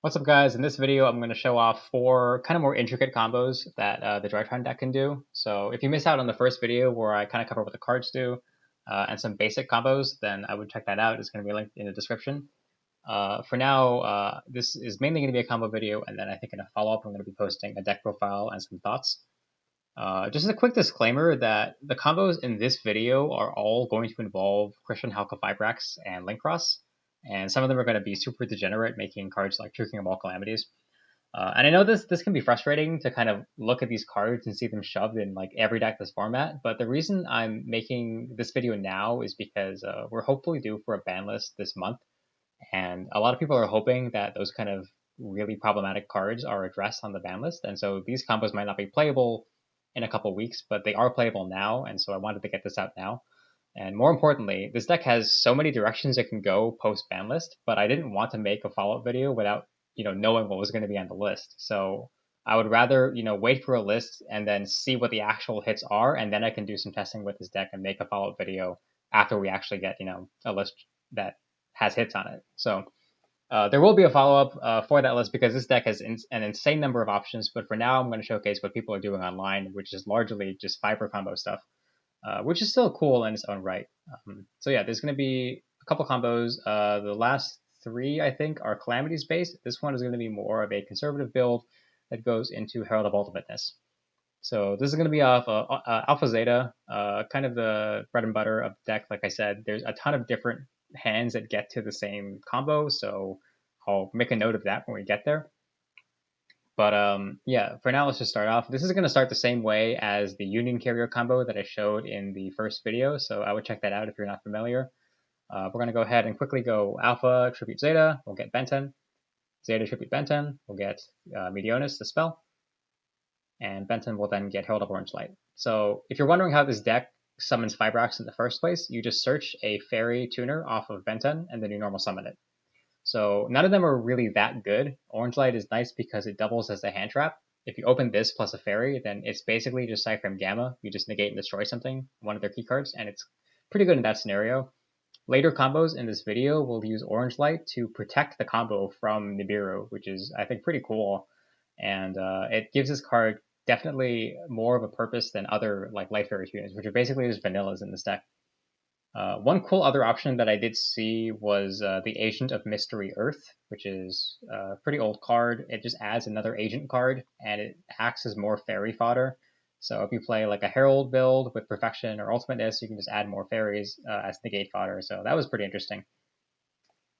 What's up, guys? In this video, I'm going to show off four kind of more intricate combos that the Drytron deck can do. So if you missed out on the first video where I kind of cover what the cards do and some basic combos, then I would check that out. It's going to be linked in the description. For now, this is mainly going to be a combo video, and then I think in a follow-up, I'm going to be posting a deck profile and some thoughts. Just as a quick disclaimer that the combos in this video are all going to involve Christian Halka Fibrax and Link Cross, and some of them are going to be super degenerate, making cards like True King of all Calamities. And I know this can be frustrating to kind of look at these cards and see them shoved in like every deck this format, but the reason I'm making this video now is because we're hopefully due for a ban list this month, and a lot of people are hoping that those kind of really problematic cards are addressed on the ban list, and so these combos might not be playable in a couple weeks, but they are playable now, and so I wanted to get this out now. And more importantly, this deck has so many directions it can go post ban list, but I didn't want to make a follow-up video without knowing what was going to be on the list. So I would rather wait for a list and then see what the actual hits are, and then I can do some testing with this deck and make a follow-up video after we actually get a list that has hits on it. So there will be a follow-up for that list because this deck has an insane number of options, but for now I'm going to showcase what people are doing online, which is largely just fiber combo stuff, which is still cool in its own right. So yeah, there's going to be a couple combos. The last three, I think, are Calamities based. This one is going to be more of a conservative build that goes into Herald of Ultimateness. So this is going to be off Alpha Zeta, kind of the bread and butter of the deck. Like I said, there's a ton of different hands that get to the same combo, so I'll make a note of that when we get there. But yeah, for now, let's just start off. This is going to start the same way as the Union Carrier combo that I showed in the first video, so I would check that out if you're not familiar. We're going to go ahead and quickly go Alpha, Tribute Zeta, we'll get Benten. Zeta, Tribute Benten, we'll get Meteonis, the spell. And Benten will then get Herald of Orange Light. So if you're wondering how this deck summons Fibrax in the first place, you just search a Fairy Tuner off of Benten, and then you normal summon it. So none of them are really that good. Orange Light is nice because it doubles as a hand trap. If you open this plus a Fairy, then it's basically just Cyframe Gamma. You just negate and destroy something, one of their key cards, and it's pretty good in that scenario. Later combos in this video will use Orange Light to protect the combo from Nibiru, which is, I think, pretty cool. And it gives this card definitely more of a purpose than other like Light Fairy units, which are basically just vanillas in this deck. One cool other option that I did see was the Agent of Mystery Earth, which is a pretty old card. It just adds another agent card, and it acts as more fairy fodder. So if you play like a Herald build with Perfection or Ultimateness, you can just add more fairies as negate fodder. So that was pretty interesting.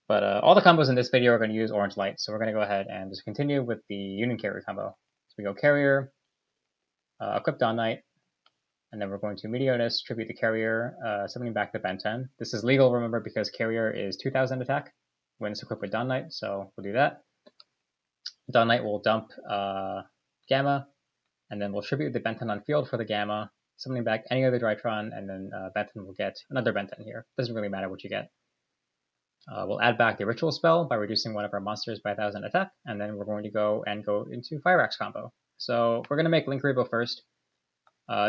But all the combos in this video are going to use Orange Light, so we're going to go ahead and just continue with the Union Carrier combo. So we go Carrier, equip Dawn Knight, and then we're going to Meteonis, tribute the Carrier, summoning back the Benten. This is legal, remember, because Carrier is 2000 attack when it's equipped with Dawn Knight, so we'll do that. Dawn Knight will dump Gamma, and then we'll tribute the Benten on field for the Gamma, summoning back any other Drytron, and then Benten will get another Benten here. Doesn't really matter what you get. We'll add back the Ritual spell by reducing one of our monsters by 1000 attack, and then we're going to go into Fibrax combo. So we're going to make Link Rebo first.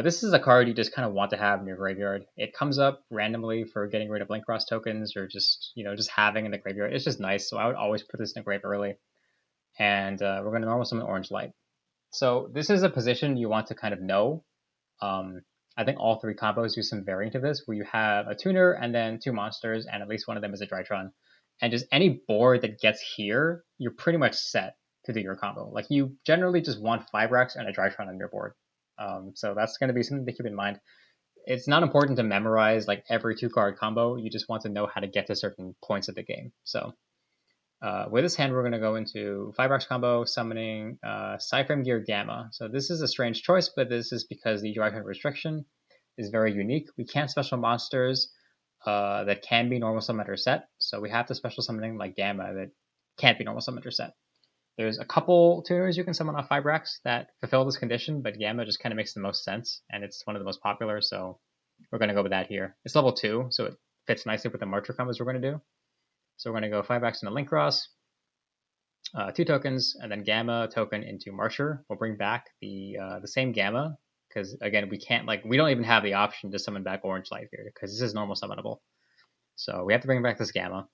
This is a card you just kind of want to have in your graveyard. It comes up randomly for getting rid of Link Cross tokens or just having in the graveyard. It's just nice, so I would always put this in the grave early. And we're going to normal summon Orange Light. So this is a position you want to kind of know. I think all three combos do some variant of this, where you have a tuner and then two monsters, and at least one of them is a Drytron. And just any board that gets here, you're pretty much set to do your combo. Like, you generally just want Fibrax and a Drytron on your board. So that's going to be something to keep in mind. It's not important to memorize like every 2-card combo. You just want to know how to get to certain points of the game. So with this hand, we're going to go into Fibrax combo, summoning Cyframe Gear Gamma. So this is a strange choice, but this is because the Drytron restriction is very unique. We can't special monsters that can be normal summoned or set. So we have to special something like Gamma that can't be normal summoned or set. There's a couple tuners you can summon off Fibrax that fulfill this condition, but Gamma just kind of makes the most sense, and it's one of the most popular, so we're going to go with that here. It's level 2, so it fits nicely with the Marcher combos we're going to do. So we're going to go Fibrax into Link Cross, 2 tokens, and then Gamma token into Marcher. We'll bring back the same Gamma, because again, we don't even have the option to summon back Orange Light here, because this is normal summonable. So we have to bring back this Gamma.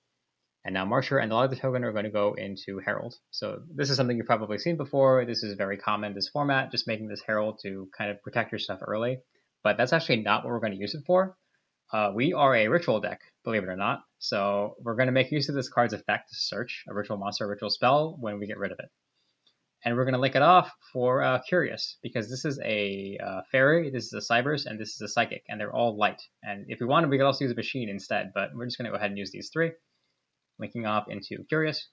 And now Marcher and the Log the token are going to go into Herald. So this is something you've probably seen before. This is very common, this format, just making this Herald to kind of protect your stuff early. But that's actually not what we're going to use it for. We are a ritual deck, believe it or not. So we're going to make use of this card's effect to search a ritual monster or ritual spell when we get rid of it. And we're going to link it off for Curious, because this is a fairy, this is a Cybers, and this is a Psychic, and they're all light. And if we wanted, we could also use a Machine instead, but we're just going to go ahead and use these three, linking off into Curious.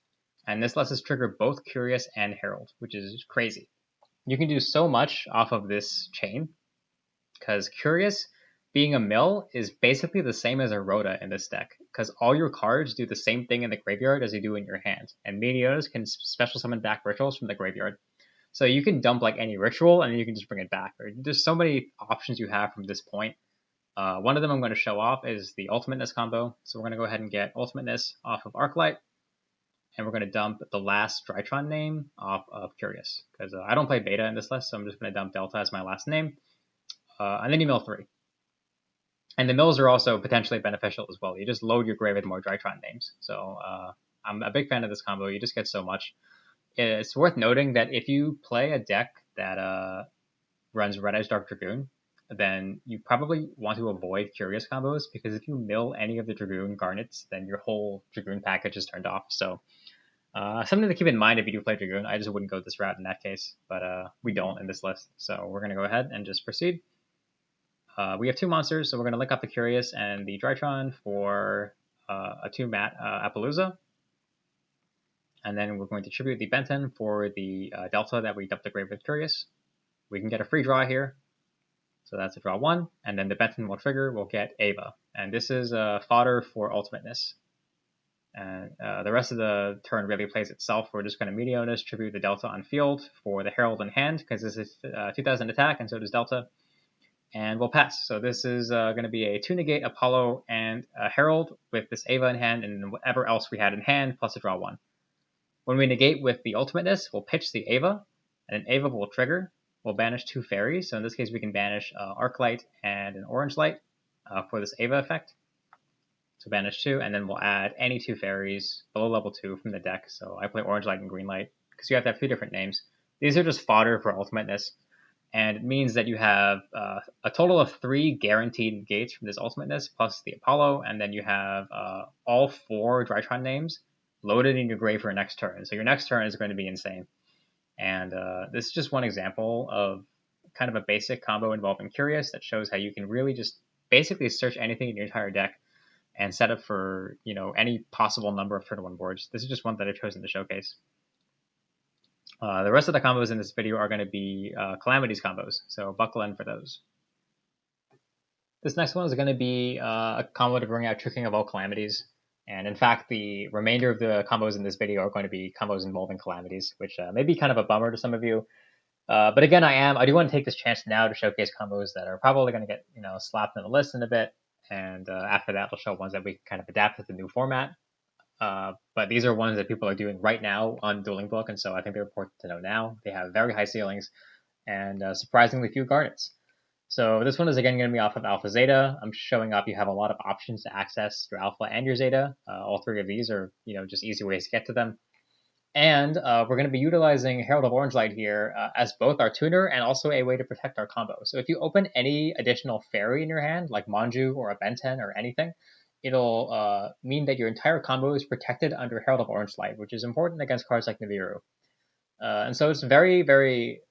And this lets us trigger both Curious and Herald, which is crazy. You can do so much off of this chain, because Curious, being a mill, is basically the same as a Rhoda in this deck, because all your cards do the same thing in the graveyard as you do in your hand, and Meteors can special summon back rituals from the graveyard. So you can dump like any ritual, and then you can just bring it back. There's so many options you have from this point. One of them I'm going to show off is the Ultimateness combo. So we're going to go ahead and get Ultimateness off of Arclight, and we're going to dump the last Drytron name off of Curious, because I don't play Beta in this list, so I'm just going to dump Delta as my last name. And then you mill 3. And the mills are also potentially beneficial as well. You just load your grave with more Drytron names. So I'm a big fan of this combo. You just get so much. It's worth noting that if you play a deck that runs Red Eyes Dark Dragoon, then you probably want to avoid Curious combos, because if you mill any of the Dragoon Garnets, then your whole Dragoon package is turned off. So something to keep in mind if you do play Dragoon. I just wouldn't go this route in that case, but we don't in this list. So we're going to go ahead and just proceed. We have 2 monsters, so we're going to link up the Curious and the Drytron for a 2-mat Appaloosa. And then we're going to tribute the Benton for the Delta that we dumped the grave with Curious. We can get a free draw here. So that's a draw 1. And then the Benton will trigger, we'll get Ava. And this is fodder for Ultimateness. And the rest of the turn really plays itself. We're just going to Meteoness, tribute the Delta on field for the Herald in hand, because this is 2000 attack, and so does Delta. And we'll pass. So this is going to be a 2-negate Apollo and a Herald with this Ava in hand and whatever else we had in hand, plus a draw 1. When we negate with the Ultimateness, we'll pitch the Ava, and an Ava will trigger. We'll banish 2 fairies. So in this case, we can banish Arclight and an Orange Light for this Ava effect. So banish 2, and then we'll add any 2 fairies below level 2 from the deck. So I play Orange Light and Green Light, because you have to have 2 different names. These are just fodder for Ultimateness. And it means that you have a total of 3 guaranteed negates from this Ultimateness, plus the Apollo, and then you have all 4 Drytron names loaded in your grave for your next turn. So your next turn is going to be insane. And this is just one example of kind of a basic combo involving Curious that shows how you can really just basically search anything in your entire deck and set up for any possible number of turn 1 boards. This is just one that I've chosen to showcase. The rest of the combos in this video are going to be Calamities combos, so buckle in for those. This next one is going to be a combo to bring out Tricking of all Calamities, and in fact, the remainder of the combos in this video are going to be combos involving Calamities, which may be kind of a bummer to some of you. But again, I do want to take this chance now to showcase combos that are probably going to get slapped in the list in a bit, and after that, I'll show ones that we can kind of adapt to the new format. But these are ones that people are doing right now on Dueling Book, and so I think they're important to know now. They have very high ceilings and surprisingly few Garnets. So this one is again going to be off of Alpha Zeta. I'm showing up you have a lot of options to access your Alpha and your Zeta. All 3 of these are just easy ways to get to them. And we're going to be utilizing Herald of Orange Light here as both our tuner and also a way to protect our combo. So if you open any additional fairy in your hand, like Manju or a Benten or anything, it'll mean that your entire combo is protected under Herald of Orange Light, which is important against cards like Nibiru. And so it's very, very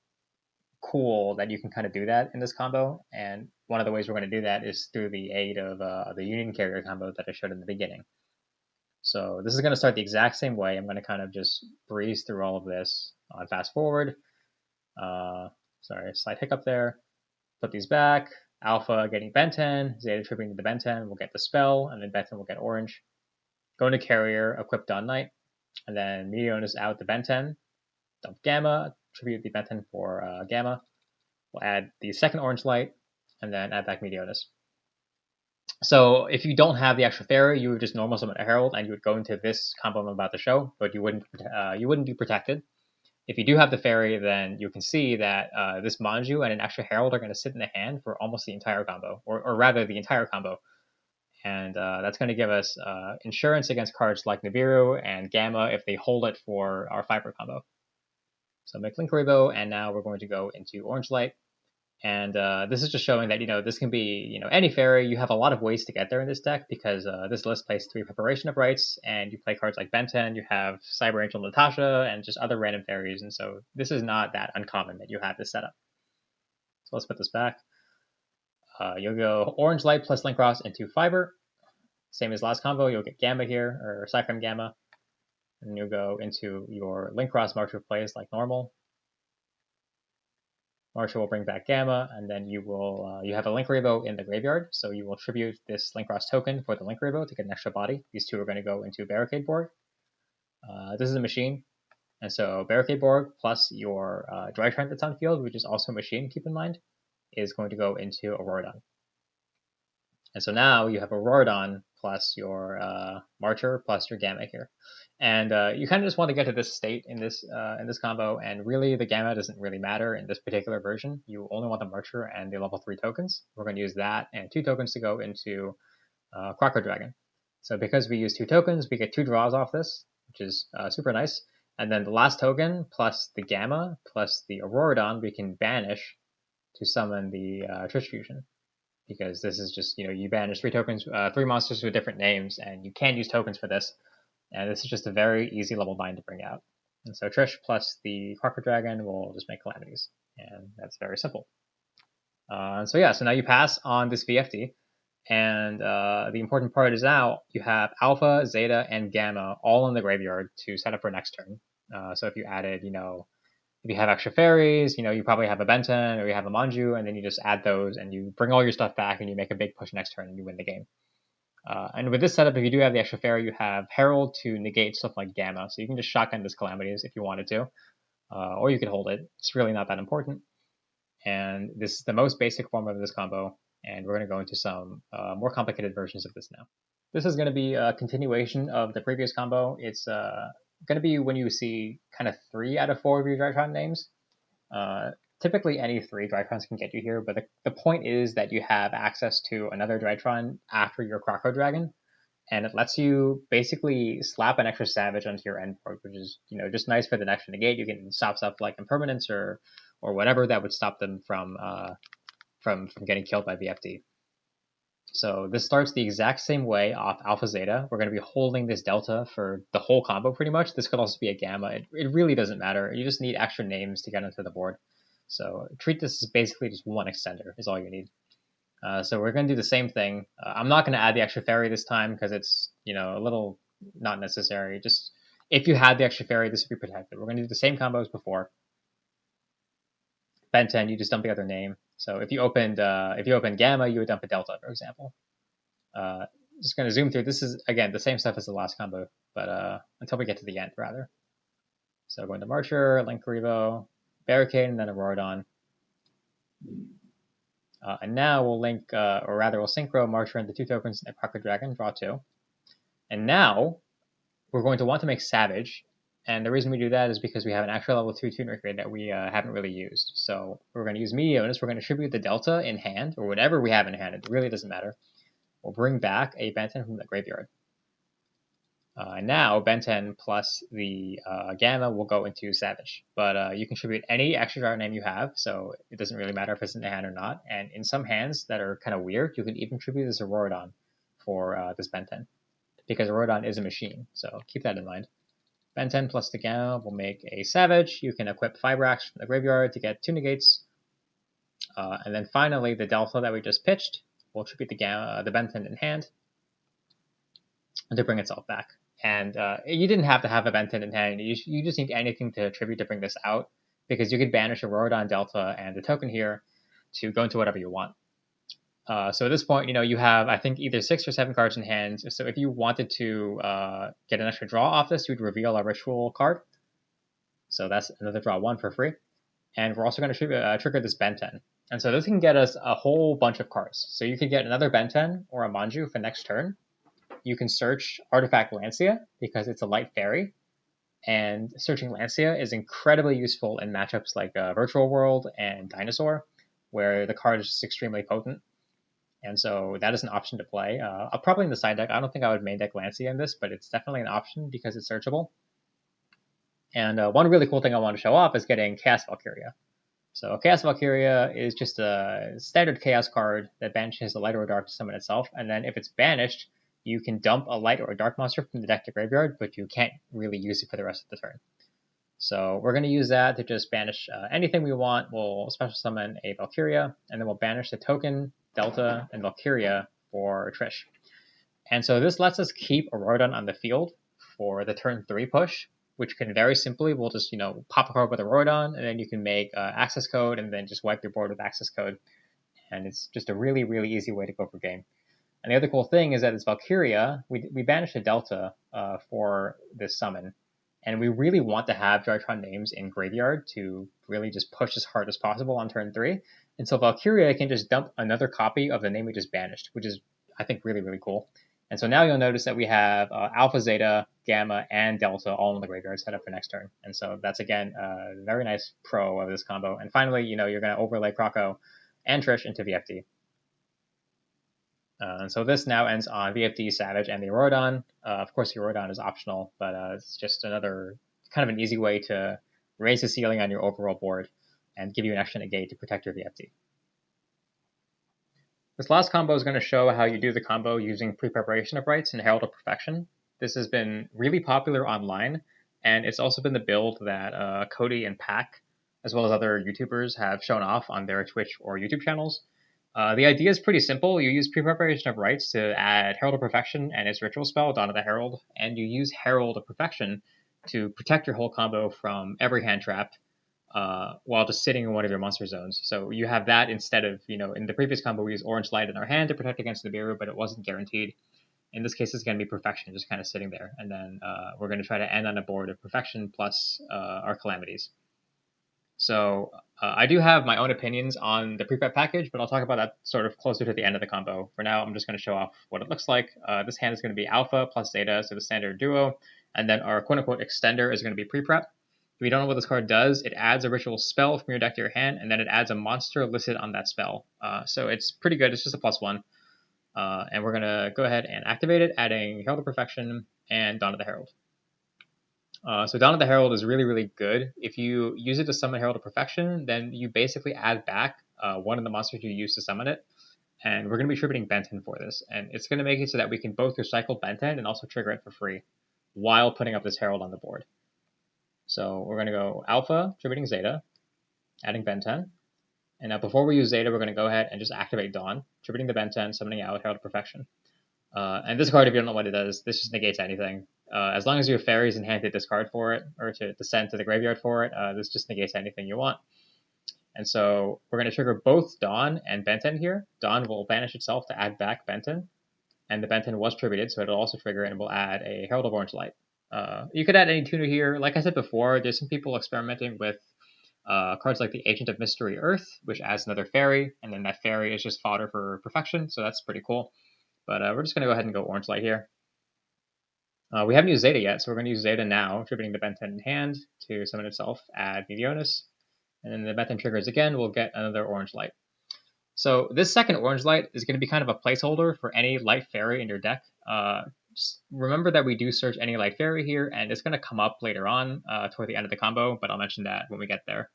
cool that you can kind of do that in this combo. And one of the ways we're going to do that is through the aid of the Union Carrier combo that I showed in the beginning. So this is going to start the exact same way. I'm going to kind of just breeze through all of this on fast forward. Sorry, slight hiccup there. Put these back. Alpha getting Benten, Zeta tripping to the Benten, we'll get the spell, and then Benten will get orange. Go into Carrier, equip Dawn Knight, and then Meteoness out the Benten, dump Gamma, tribute the Benten for Gamma. We'll add the second orange light, and then add back Meteoness. So if you don't have the extra fairy, you would just normal summon a Herald, and you would go into this combo I'm about to show, but you wouldn't be protected. If you do have the fairy, then you can see that this Manju and an extra Herald are going to sit in the hand for almost the entire combo, or rather the entire combo. And that's going to give us insurance against cards like Nibiru and Gamma if they hold it for our Fiber combo. So make Linkuriboh, and now we're going to go into Orange Light. And this is just showing that, this can be, any fairy. You have a lot of ways to get there in this deck because this list plays 3 Preparation of Rites, and you play cards like Benten, you have Cyber Angel Natasha, and just other random fairies. And so this is not that uncommon that you have this setup. So let's put this back. You'll go Orange Light plus Linkross into Fiber. Same as last combo, you'll get Gamma here, or Cyclone Gamma. And you'll go into your Linkross Marcher plays like normal. Marshall will bring back Gamma, and then you will you have a Linkuriboh in the graveyard, so you will tribute this Linkross token for the Linkuriboh to get an extra body. These 2 are going to go into Barricade Board. This is a machine, and so Barricade Board plus your Drytron that's on field, which is also a machine, keep in mind, is going to go into Auroradon. And so now you have Auroradon plus your Marcher plus your Gamma here. And you kind of just want to get to this state in this combo, and really the Gamma doesn't really matter in this particular version. You only want the Marcher and the level 3 tokens. We're going to use that and 2 tokens to go into Crocker Dragon. So because we use 2 tokens, we get 2 draws off this, which is super nice. And then the last token plus the Gamma plus the Auroradon we can banish to summon the Trish Fusion. Because this is just, you banish 3 tokens, 3 monsters with different names, and you can use tokens for this. And this is just a very easy level 9 to bring out. And so Trish plus the Crocker Dragon will just make Calamities. And that's very simple. So now you pass on this VFD. And the important part is now you have Alpha, Zeta, and Gamma all in the graveyard to set up for next turn. So if you added, if you have extra fairies, you probably have a Benten or you have a Manju, and then you just add those and you bring all your stuff back and you make a big push next turn and you win the game. And with this setup, if you do have the extra fairy, you have Herald to negate stuff like Gamma. So you can just shotgun this Calamities if you wanted to, or you could hold it. It's really not that important. And this is the most basic form of this combo, and we're going to go into some more complicated versions of this now. This is going to be a continuation of the previous combo. It's going to be when you see kind of 3 out of 4 of your Drytron names. Typically any 3 Drytrons can get you here, but the point is that you have access to another Drytron after your Croco Dragon, and it lets you basically slap an extra Savage onto your end board, which is just nice for the next negate. You can stop stuff like Impermanence or whatever that would stop them from getting killed by VFD. So this starts the exact same way off Alpha Zeta. We're going to be holding this Delta for the whole combo pretty much. This could also be a Gamma. It really doesn't matter. You just need extra names to get onto the board. So treat this as basically just 1 extender is all you need. So we're going to do the same thing. I'm not going to add the extra fairy this time because it's a little not necessary. Just if you had the extra fairy, this would be protected. We're going to do the same combo as before. Benten, you just dump the other name. So if you opened Gamma, you would dump a Delta, for example. Just going to zoom through. This is again the same stuff as the last combo, but until we get to the end, rather. So going to Marcher, Linkuriboh, Barricade, and then Auroradon. And now we'll link, or rather we'll synchro Marcher into 2 tokens and Crocker Dragon, draw 2. And now we're going to want to make Savage. And the reason we do that is because we have an extra level 2 tuner grid that we haven't really used. So we're going to use Meteonis. We're going to tribute the Delta in hand, or whatever we have in hand. It really doesn't matter. We'll bring back a Benten from the graveyard. Now Benten plus the Gamma will go into Savage, but you can tribute any extra draw name you have, so it doesn't really matter if it's in the hand or not. And in some hands that are kind of weird, you can even tribute this Auroradon for this Benten, because Auroradon is a machine, so keep that in mind. Benten plus the Gamma will make a Savage. You can equip Fibrax from the graveyard to get 2 negates. And then finally, the Delta that we just pitched will tribute the Benten in hand to bring itself back. And you didn't have to have a Benten in hand. You just need anything to tribute to bring this out, because you could banish a Auroradon Delta and the token here to go into whatever you want. So at this point, you have, I think, either 6 or 7 cards in hand. So if you wanted to get an extra draw off this, you would reveal a Ritual card. So that's another draw 1 for free. And we're also going to trigger this Benten. And so this can get us a whole bunch of cards. So you could get another Benten or a Manju for next turn. You can search Artifact Lancia because it's a light fairy. And searching Lancia is incredibly useful in matchups like Virtual World and Dinosaur, where the card is just extremely potent. And so that is an option to play. Probably in the side deck. I don't think I would main deck Lancea in this, but it's definitely an option because it's searchable. And one really cool thing I want to show off is getting Chaos Valkyria. So Chaos Valkyria is just a standard Chaos card that banishes a light or a dark to summon itself, and then if it's banished, you can dump a light or a dark monster from the deck to graveyard, but you can't really use it for the rest of the turn. So we're going to use that to just banish anything we want. We'll special summon a Valkyria, and then we'll banish the token, Delta, and Valkyria for Trish. And so this lets us keep a Rodan on the field for the turn 3 push, which can very simply, we'll just, pop a card with a Rodan, and then you can make access code, and then just wipe your board with access code. And it's just a really, really easy way to go for game. And the other cool thing is that this Valkyria, we banished a Delta for this summon. And we really want to have Drytron names in graveyard to really just push as hard as possible on turn 3. And so Valkyria can just dump another copy of the name we just banished, which is, I think, really, really cool. And so now you'll notice that we have Alpha, Zeta, Gamma, and Delta all in the graveyard set up for next turn. And so that's, again, a very nice pro of this combo. And finally, you're going to overlay Croco and Trish into VFD. And so this now ends on VFD, Savage, and the Aurodon. Of course, the Aurodon is optional, but it's just another kind of an easy way to raise the ceiling on your overall board and give you an extra negate to protect your VFD. This last combo is going to show how you do the combo using Pre-Preparation of Rites and Herald of Perfection. This has been really popular online, and it's also been the build that Cody and Pack, as well as other YouTubers, have shown off on their Twitch or YouTube channels. The idea is pretty simple. You use Pre-Preparation of Rites to add Herald of Perfection and its ritual spell, Dawn of the Herald, and you use Herald of Perfection to protect your whole combo from every hand trap while just sitting in one of your monster zones. So you have that instead of, in the previous combo we used Orange Light in our hand to protect against Nibiru, but it wasn't guaranteed. In this case, it's going to be Perfection, just kind of sitting there. And then we're going to try to end on a board of Perfection plus our Calamities. So I do have my own opinions on the pre-prep package, but I'll talk about that sort of closer to the end of the combo. For now, I'm just going to show off what it looks like. This hand is going to be Alpha plus Zeta, so the standard duo. And then our quote-unquote extender is going to be pre-prep. If you don't know what this card does, it adds a ritual spell from your deck to your hand, and then it adds a monster listed on that spell. So it's pretty good. It's just a +1. And we're going to go ahead and activate it, adding Herald of Perfection and Dawn of the Herald. So Dawn of the Herald is really, really good. If you use it to summon Herald of Perfection, then you basically add back one of the monsters you use to summon it. And we're going to be tributing Benton for this. And it's going to make it so that we can both recycle Benton and also trigger it for free while putting up this Herald on the board. So we're going to go Alpha, tributing Zeta, adding Benton. And now before we use Zeta, we're going to go ahead and just activate Dawn, tributing the Benton, summoning out Herald of Perfection. And this card, if you don't know what it does, this just negates anything. As long as you have fairies in hand to discard for it, or to send to the graveyard for it, this just negates anything you want. And so we're going to trigger both Dawn and Benton here. Dawn will banish itself to add back Benton, and the Benton was tributed, so it'll also trigger and we'll add a Herald of Orange Light. You could add any tuner here. Like I said before, there's some people experimenting with cards like the Agent of Mystery Earth, which adds another fairy, and then that fairy is just fodder for Perfection, so that's pretty cool. But we're just going to go ahead and go Orange Light here. We haven't used Zeta yet, so we're going to use Zeta now, tributing the Benton in hand to summon itself, add Medionis, and then the Benton triggers again, we'll get another Orange Light. So this second Orange Light is going to be kind of a placeholder for any Light Fairy in your deck. Just remember that we do search any Light Fairy here, and it's going to come up later on toward the end of the combo, but I'll mention that when we get there.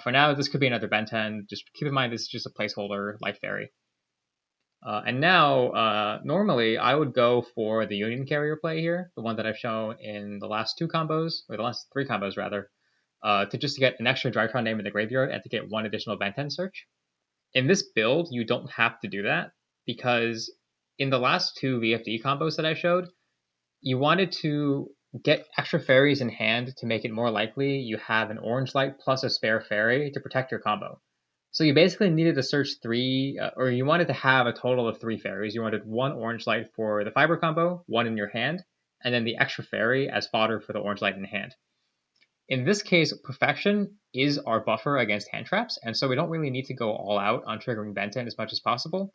For now, this could be another Benton. Just keep in mind this is just a placeholder Light Fairy. And now, normally, I would go for the Union Carrier play here, the one that I've shown in the last 2 combos, or the last 3 combos, rather, to just get an extra Drytron name in the graveyard and to get 1 additional Benton search. In this build, you don't have to do that, because in the last 2 VFD combos that I showed, you wanted to get extra fairies in hand to make it more likely you have an Orange Light plus a spare fairy to protect your combo. So you basically needed to search 3, or you wanted to have a total of 3 fairies. You wanted 1 Orange Light for the Fiber combo, 1 in your hand, and then the extra fairy as fodder for the Orange Light in hand. In this case, Perfection is our buffer against hand traps, and so we don't really need to go all out on triggering Benton as much as possible.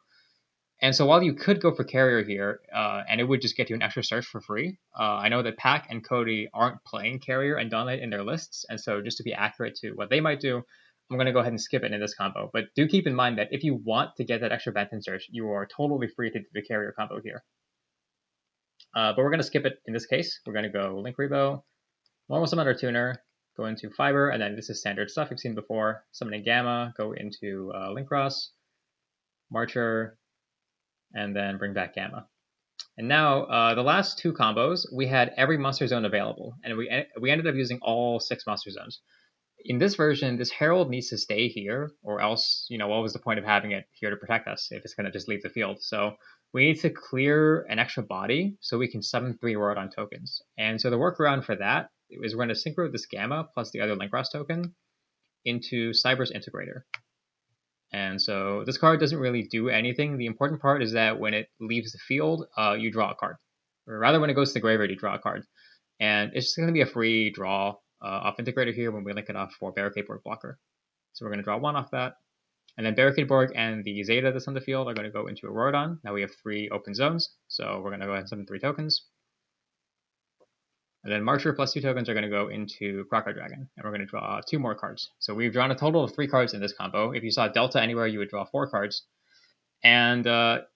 And so while you could go for Carrier here, and it would just get you an extra search for free, I know that Pack and Cody aren't playing Carrier and Dawnlight in their lists, and so just to be accurate to what they might do, I'm I'm going to go ahead and skip it in this combo. But do keep in mind that if you want to get that extra Benton search, you are totally free to do the carrier combo here. But we're going to skip it in this case. We're going to go Link Rebo, normal summoner tuner, go into Fiber, and then this is standard stuff you've seen before. Summoning Gamma, go into Link Cross, Marcher, and then bring back Gamma. And now, the last two combos, we had every monster zone available, and we ended up using all 6 monster zones. In this version, this Herald needs to stay here, or else, what was the point of having it here to protect us if it's going to just leave the field? So we need to clear an extra body so we can summon 3 Word-on tokens. And so the workaround for that is we're going to synchro this Gamma plus the other Linkross token into Cyber's Integrator. And so this card doesn't really do anything. The important part is that when it leaves the field, you draw a card. Or rather, when it goes to the graveyard, you draw a card. And it's just going to be a free draw off Integrator here when we link it off for Barricade Borg Blocker. So we're going to draw 1 off that. And then Barricade Borg and the Zeta that's on the field are going to go into Auroradon. Now we have 3 open zones. So we're going to go ahead and summon 3 tokens. And then Marcher plus 2 tokens are going to go into Crocodile Dragon, and we're going to draw 2 more cards. So we've drawn a total of 3 cards in this combo. If you saw Delta anywhere, you would draw 4 cards. And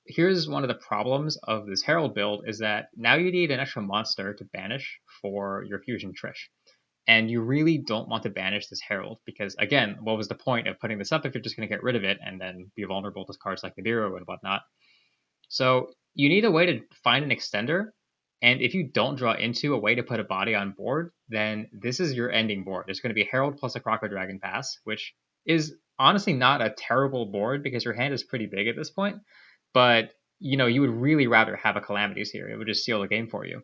here's one of the problems of this Herald build is that now you need an extra monster to banish for your Fusion Trish. And you really don't want to banish this Herald because, again, what was the point of putting this up if you're just going to get rid of it and then be vulnerable to cards like Nibiru and whatnot? So you need a way to find an extender. And if you don't draw into a way to put a body on board, then this is your ending board. There's going to be Herald plus a Crocodile Dragon pass, which is honestly not a terrible board because your hand is pretty big at this point. But, you would really rather have a Calamities here. It would just seal the game for you.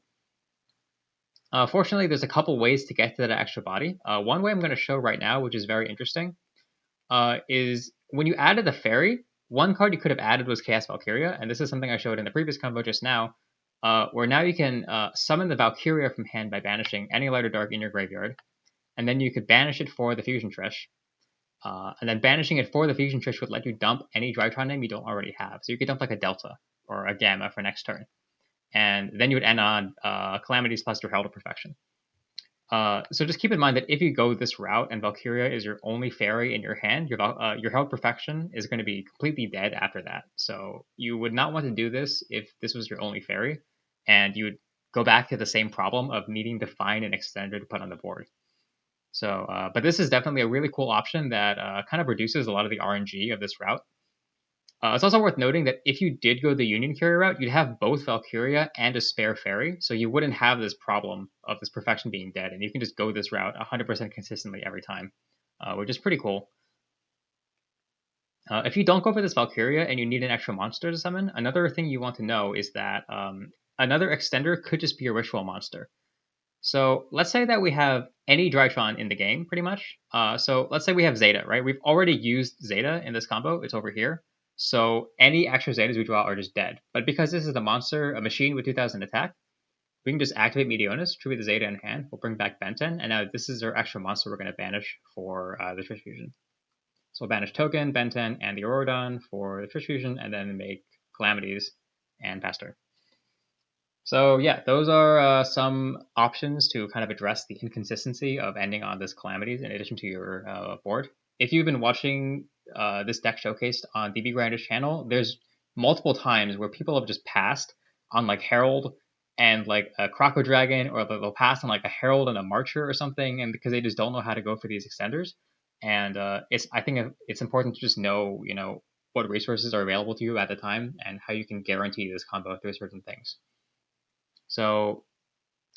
Fortunately, there's a couple ways to get to that extra body. One way I'm going to show right now, which is very interesting, is when you added the Fairy, one card you could have added was Chaos Valkyria, and this is something I showed in the previous combo just now, where now you can summon the Valkyria from hand by banishing any light or dark in your graveyard, and then you could banish it for the Fusion Trish. And then banishing it for the Fusion Trish would let you dump any Drytron name you don't already have. So you could dump like a Delta or a Gamma for next turn. And then you would end on Calamities plus your Herald of Perfection. So just keep in mind that if you go this route and Valkyria is your only fairy in your hand, your Herald Perfection is going to be completely dead after that. So you would not want to do this if this was your only fairy, and you would go back to the same problem of needing to find an extender to put on the board. So, but this is definitely a really cool option that kind of reduces a lot of the RNG of this route. It's also worth noting that if you did go the Union Carrier route, you'd have both Valkyria and a spare fairy, so you wouldn't have this problem of this Perfection being dead, and you can just go this route 100% consistently every time, which is pretty cool. If you don't go for this Valkyria and you need an extra monster to summon, another thing you want to know is that another extender could just be a ritual monster. So let's say that we have any Drytron in the game, pretty much. So let's say we have Zeta, right? We've already used Zeta in this combo. It's over here. So any extra Zetas we draw are just dead. But because this is a machine with 2000 attack, we can just activate Meteonis, tribute the Zeta in hand. We'll bring back Benton, and now this is our extra monster we're going to banish for the Trish Fusion. So we'll banish Token, Benton, and the Auroradon for the Trish Fusion, and then make Calamities and Pastor. So yeah, those are some options to kind of address the inconsistency of ending on this Calamities in addition to your board. If you've been watching this deck showcased on DB Grinder's channel, there's multiple times where people have just passed on like Herald and like a Crocodile Dragon, or they'll pass on like a Herald and a Marcher or something, and because they just don't know how to go for these extenders. And I think it's important to just know, what resources are available to you at the time and how you can guarantee this combo through certain things. So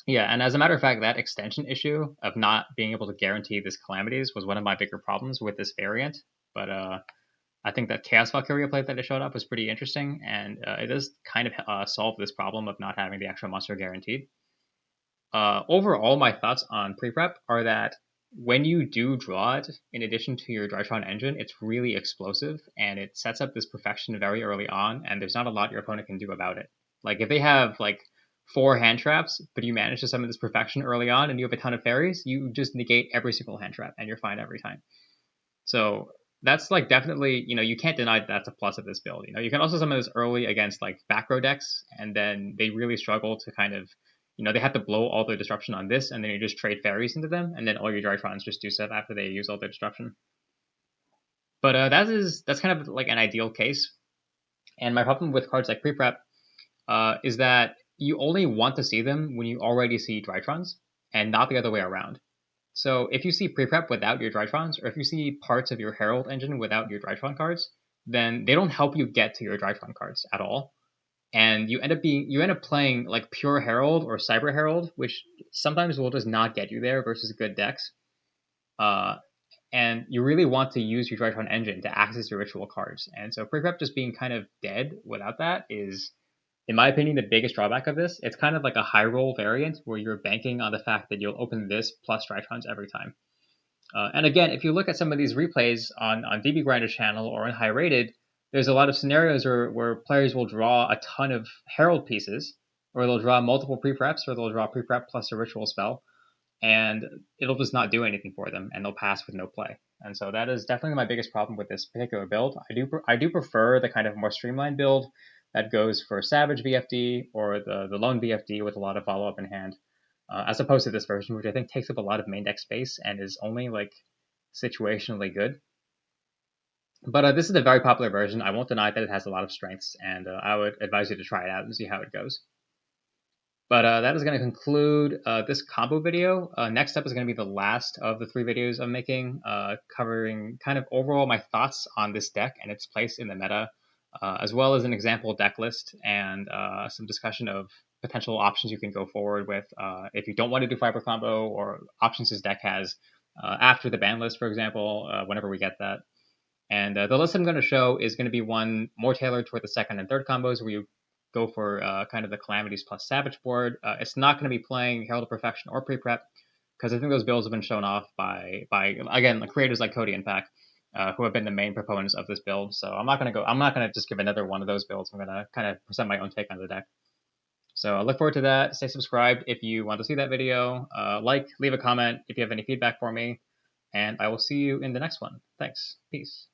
yeah, and as a matter of fact, that extension issue of not being able to guarantee this Calamities was one of my bigger problems with this variant. But I think that Chaos Valkyria play that it showed up was pretty interesting, and it does kind of solve this problem of not having the extra monster guaranteed. Overall, my thoughts on pre-prep are that when you do draw it, in addition to your Drytron engine, it's really explosive, and it sets up this perfection very early on, and there's not a lot your opponent can do about it. Like, if they have, 4 hand traps, but you manage to summon this perfection early on, and you have a ton of fairies, you just negate every single hand trap, and you're fine every time. So that's, definitely, you can't deny that that's a plus of this build. You can also summon this early against, back row decks, and then they really struggle to kind of, they have to blow all their disruption on this, and then you just trade fairies into them, and then all your Drytrons just do stuff after they use all their disruption. But that's kind of like an ideal case. And my problem with cards like pre-prep is that you only want to see them when you already see Drytrons, and not the other way around. So if you see pre-prep without your Drytrons, or if you see parts of your Herald engine without your Drytron cards, then they don't help you get to your Drytron cards at all. And you end up playing like pure Herald or Cyber Herald, which sometimes will just not get you there versus good decks. Uh, and you really want to use your Drytron engine to access your ritual cards. And so pre-prep just being kind of dead without that is, in my opinion, the biggest drawback of this. It's kind of like a high roll variant where you're banking on the fact that you'll open this plus Drytrons every time. And again, if you look at some of these replays on DB Grinder's channel or in High Rated, there's a lot of scenarios where players will draw a ton of Herald pieces, or they'll draw multiple pre-preps, or they'll draw pre-prep plus a ritual spell, and it'll just not do anything for them, and they'll pass with no play. And so that is definitely my biggest problem with this particular build. I do prefer the kind of more streamlined build that goes for Savage VFD or the lone VFD with a lot of follow up in hand, as opposed to this version, which I think takes up a lot of main deck space and is only like situationally good. But this is a very popular version. I won't deny that it has a lot of strengths, and I would advise you to try it out and see how it goes. But that is going to conclude this combo video. Next up is going to be the last of the 3 videos I'm making, covering kind of overall my thoughts on this deck and its place in the meta, as well as an example deck list and some discussion of potential options you can go forward with if you don't want to do Fiber Combo, or options this deck has after the ban list, for example, whenever we get that. And the list I'm going to show is going to be one more tailored toward the second and third combos, where you go for kind of the Calamities plus Savage board. It's not going to be playing Herald of Perfection or pre-prep, because I think those builds have been shown off by again, creators like Cody and Pack, who have been the main proponents of this build. So I'm not going to just give another one of those builds. I'm going to kind of present my own take on the deck. So I look forward to that. Stay subscribed if you want to see that video. Leave a comment if you have any feedback for me, and I will see you in the next one. Thanks. Peace.